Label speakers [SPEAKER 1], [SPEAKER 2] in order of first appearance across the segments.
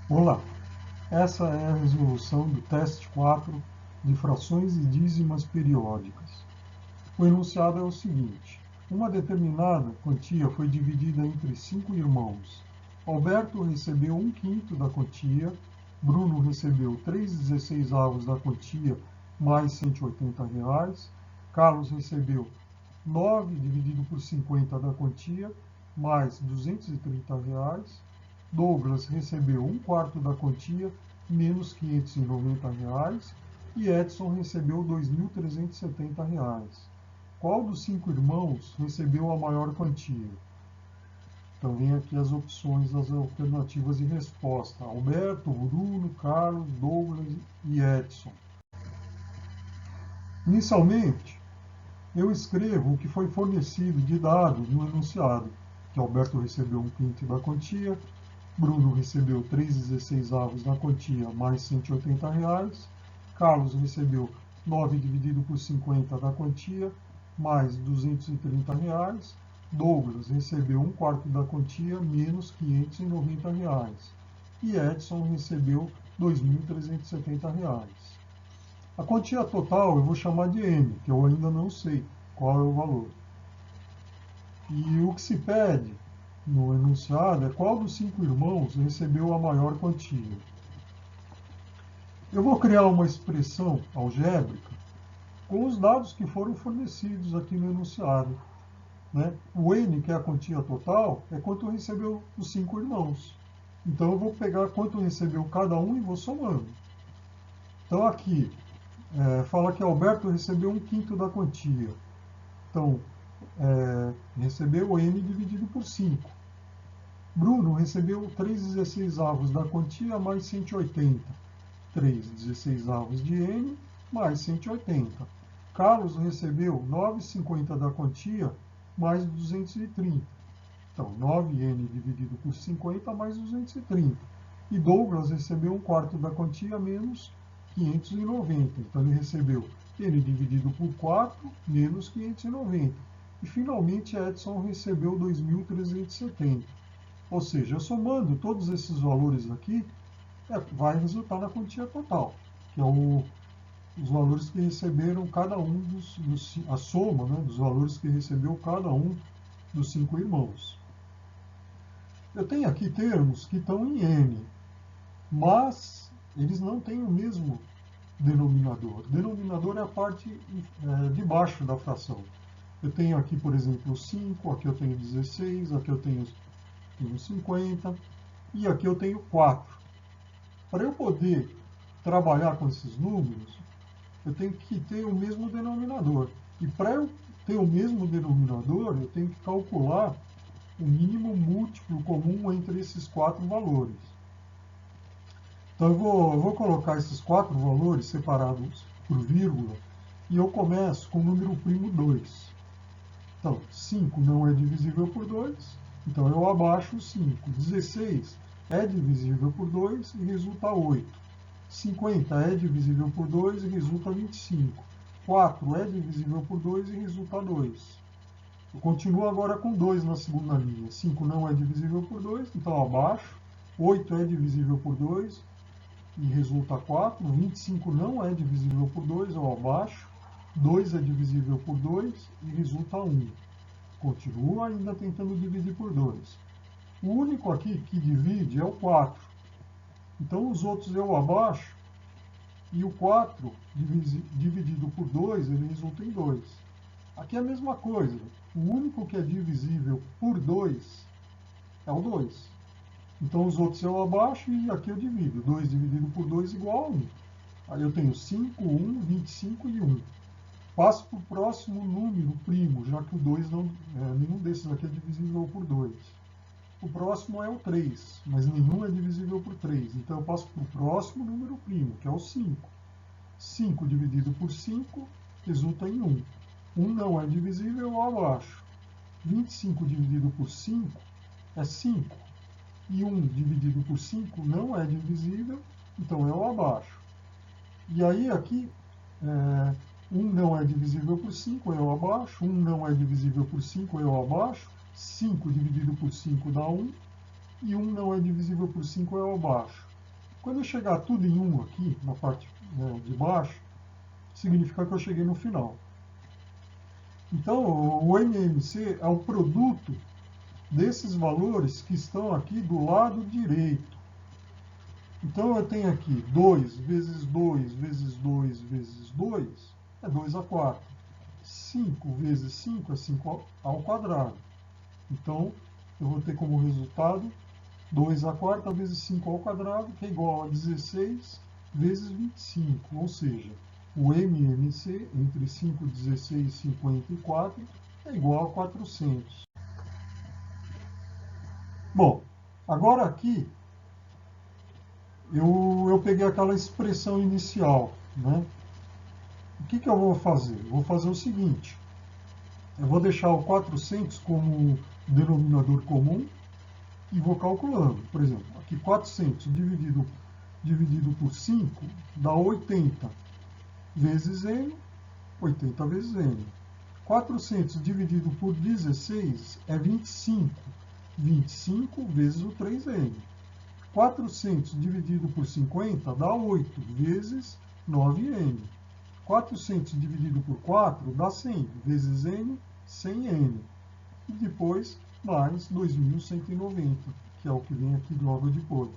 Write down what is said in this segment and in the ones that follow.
[SPEAKER 1] Olá, essa é a resolução do teste 4 de frações e dízimas periódicas. O enunciado é o seguinte: uma determinada quantia foi dividida entre 5 irmãos. Alberto recebeu 1/5 da quantia, Bruno recebeu 3/16 da quantia mais R$ 180, Carlos recebeu 9 dividido por 50 da quantia mais R$ 230, Douglas recebeu 1/4 da quantia, menos R$ 590, e Edson recebeu R$ 2.370. Qual dos 5 irmãos recebeu a maior quantia? Então vem aqui as opções, as alternativas de resposta: Alberto, Bruno, Carlos, Douglas e Edson. Inicialmente, eu escrevo o que foi fornecido de dados no enunciado, que Alberto recebeu 1/5 da quantia, Bruno recebeu 3/16 da quantia mais R$ 180, Carlos recebeu 9 dividido por 50 da quantia mais R$ 230, Douglas recebeu 1/4 da quantia menos R$ 590 e Edson recebeu R$ 2.370. A quantia total eu vou chamar de M, que eu ainda não sei qual é o valor. E o que se pede no enunciado é qual dos 5 irmãos recebeu a maior quantia. Eu vou criar uma expressão algébrica com os dados que foram fornecidos aqui no enunciado. Né? O N, que é a quantia total, é quanto recebeu os 5 irmãos. Então eu vou pegar quanto recebeu cada um e vou somando. Então aqui, fala que Alberto recebeu 1/5 da quantia. Então, recebeu N dividido por 5. Bruno recebeu 3/16 da quantia mais 180. 3/16 de N mais 180. Carlos recebeu 9,50 da quantia mais 230. Então, 9N dividido por 50 mais 230. E Douglas recebeu 1/4 da quantia menos 590. Então, ele recebeu N dividido por 4 menos 590. E, finalmente, Edson recebeu 2.370. Ou seja, somando todos esses valores aqui, vai resultar na quantia total, que é os valores que receberam cada um a soma, né, dos valores que recebeu cada um dos 5 irmãos. Eu tenho aqui termos que estão em N, mas eles não têm o mesmo denominador. O denominador é a parte de baixo da fração. Eu tenho aqui, por exemplo, 5, aqui eu tenho 16, aqui eu tenho 50 e aqui eu tenho 4. Para eu poder trabalhar com esses números, eu tenho que ter o mesmo denominador. E para eu ter o mesmo denominador, eu tenho que calcular o mínimo múltiplo comum entre esses 4 valores. Então eu vou colocar esses 4 valores separados por vírgula e eu começo com o número primo 2. Então, 5 não é divisível por 2, então eu abaixo o 5. 16 é divisível por 2 e resulta 8. 50 é divisível por 2 e resulta 25. 4 é divisível por 2 e resulta 2. Eu continuo agora com 2 na segunda linha. 5 não é divisível por 2, então abaixo. 8 é divisível por 2 e resulta 4. 25 não é divisível por 2, eu abaixo. 2 é divisível por 2 e resulta 1. Continuo ainda tentando dividir por 2. O único aqui que divide é o 4. Então os outros eu abaixo e o 4 dividido por 2, ele resulta em 2. Aqui é a mesma coisa. O único que é divisível por 2 é o 2. Então os outros eu abaixo e aqui eu divido. 2 dividido por 2 igual a 1. Aí eu tenho 5, 1, 25 e 1. Passo para o próximo número primo, já que o 2 não, nenhum desses aqui é divisível por 2. O próximo é o 3, mas nenhum é divisível por 3. Então eu passo para o próximo número primo, que é o 5. 5 dividido por 5 resulta em 1. 1 não é divisível, eu abaixo. 25 dividido por 5 é 5. E 1 dividido por 5 não é divisível, então eu abaixo. E aí aqui, 1 não é divisível por 5, eu abaixo. 1 não é divisível por 5, eu abaixo. 5 dividido por 5 dá 1. E 1 não é divisível por 5, eu abaixo. Quando eu chegar tudo em 1 aqui, na parte de baixo, significa que eu cheguei no final. Então, o MMC é o produto desses valores que estão aqui do lado direito. Então, eu tenho aqui 2 vezes 2 vezes 2 vezes 2 é 2 a 4. 5 vezes 5 é 5 ao quadrado. Então, eu vou ter como resultado 2 a quarta vezes 5 ao quadrado, que é igual a 16 vezes 25. Ou seja, o MMC entre 5, 16 e 54 é igual a 400. Bom, agora aqui eu peguei aquela expressão inicial, né? O que eu vou fazer? Eu vou fazer o seguinte, eu vou deixar o 400 como denominador comum e vou calculando. Por exemplo, aqui 400 dividido por 5 dá 80 vezes n, 80 vezes n. 400 dividido por 16 é 25, 25 vezes o 3n. 400 dividido por 50 dá 8 vezes 9n. 400 dividido por 4 dá 100 vezes n, 100n. E depois mais 2.190, que é o que vem aqui logo depois.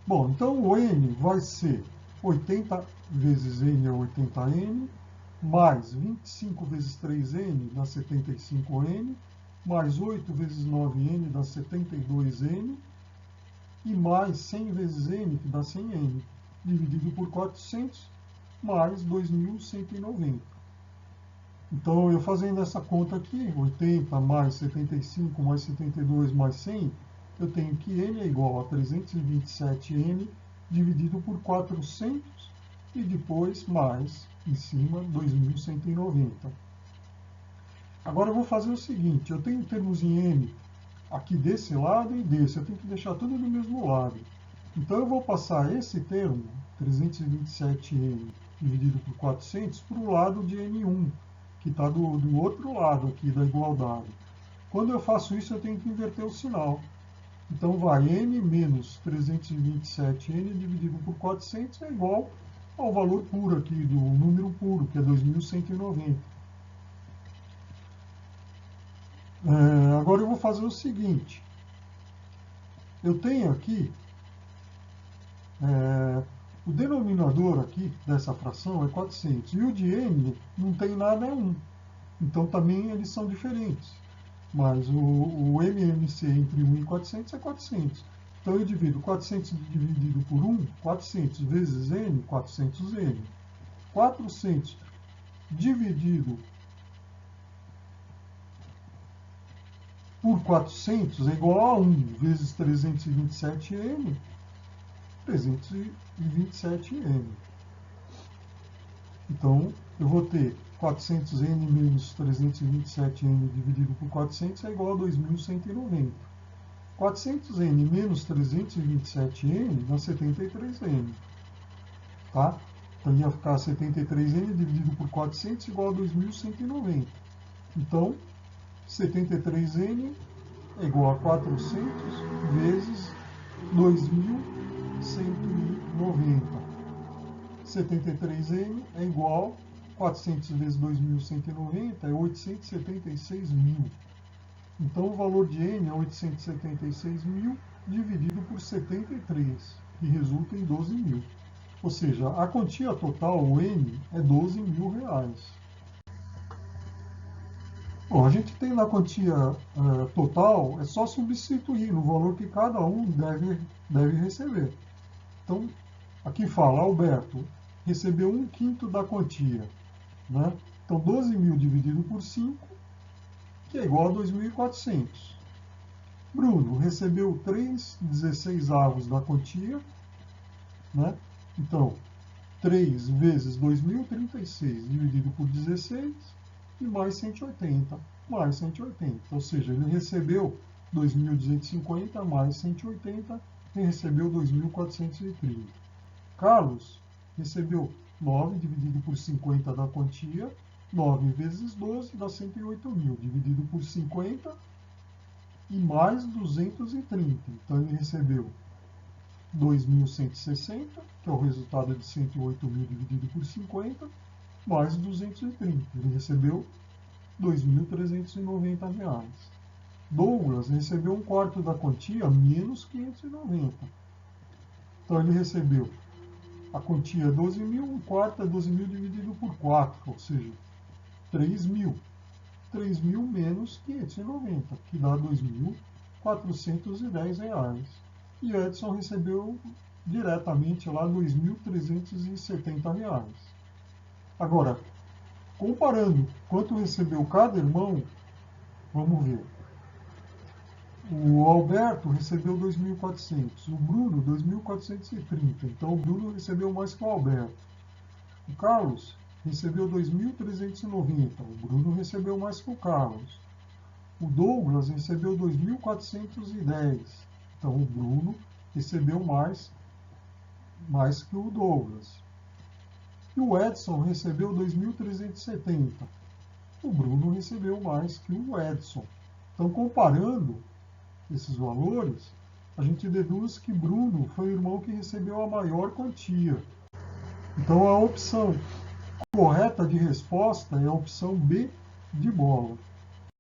[SPEAKER 1] Bom, então o n vai ser 80 vezes n é 80n, mais 25 vezes 3n dá 75n, mais 8 vezes 9n dá 72n, e mais 100 vezes n, que dá 100n, dividido por 400, mais 2.190. Então, eu fazendo essa conta aqui, 80 mais 75 mais 72 mais 100, eu tenho que n é igual a 327n dividido por 400 e depois mais, em cima, 2.190. Agora eu vou fazer o seguinte, eu tenho termos em n aqui desse lado e desse, eu tenho que deixar tudo do mesmo lado. Então eu vou passar esse termo, 327n dividido por 400, para o lado de n1, que está do outro lado aqui da igualdade. Quando eu faço isso, eu tenho que inverter o sinal. Então vai n menos 327n dividido por 400 é igual ao valor puro aqui, do número puro, que é 2.190. Agora eu vou fazer o seguinte. Eu tenho aqui, o denominador aqui dessa fração é 400, e o de n não tem nada, é 1. Então também eles são diferentes. Mas o MMC entre 1 e 400 é 400. Então eu divido 400 dividido por 1, 400 vezes n, 400n. 400 dividido por 400 é igual a 1 vezes 327n, 327n. Então, eu vou ter 400n menos 327n dividido por 400 é igual a 2.190. 400n menos 327n dá 73n. Tá? Então, ia ficar 73n dividido por 400 igual a 2.190. Então, 73n é igual a 400 vezes 2.190. 73n é igual a 400 vezes 2.190 é 876.000. Então, o valor de n é 876.000 dividido por 73, que resulta em 12.000. Ou seja, a quantia total, o n, é 12.000 reais. Bom, a gente tem na quantia total, é só substituir no valor que cada um deve receber. Então, aqui fala, Alberto recebeu 1/5 da quantia. Né? Então, 12.000 dividido por 5, que é igual a 2.400. Bruno recebeu 3/16 da quantia. Né? Então, 3 vezes 2.000, 36, dividido por 16, e mais 180, mais 180. Ou seja, ele recebeu 2.250 mais 180, e recebeu 2.430. Carlos recebeu 9 dividido por 50 da quantia, 9 vezes 12 dá 108.000, dividido por 50 e mais 230. Então ele recebeu 2.160, que é o resultado de 108.000 dividido por 50, mais 230. Ele recebeu R$ 2.390. Douglas recebeu um quarto da quantia, menos 590. Então ele recebeu a quantia 12.000, um quarto é 12.000 dividido por 4, ou seja, 3.000. 3.000 menos 590, que dá R$ 2.410. E Edson recebeu diretamente lá R$ 2.370. Agora, comparando quanto recebeu cada irmão, vamos ver. O Alberto recebeu 2.400, o Bruno 2.430, então o Bruno recebeu mais que o Alberto. O Carlos recebeu 2.390, o Bruno recebeu mais que o Carlos. O Douglas recebeu 2.410, então o Bruno recebeu mais que o Douglas. E o Edson recebeu 2.370, o Bruno recebeu mais que o Edson. Então, comparando esses valores, a gente deduz que Bruno foi o irmão que recebeu a maior quantia. Então, a opção correta de resposta é a opção B de bola.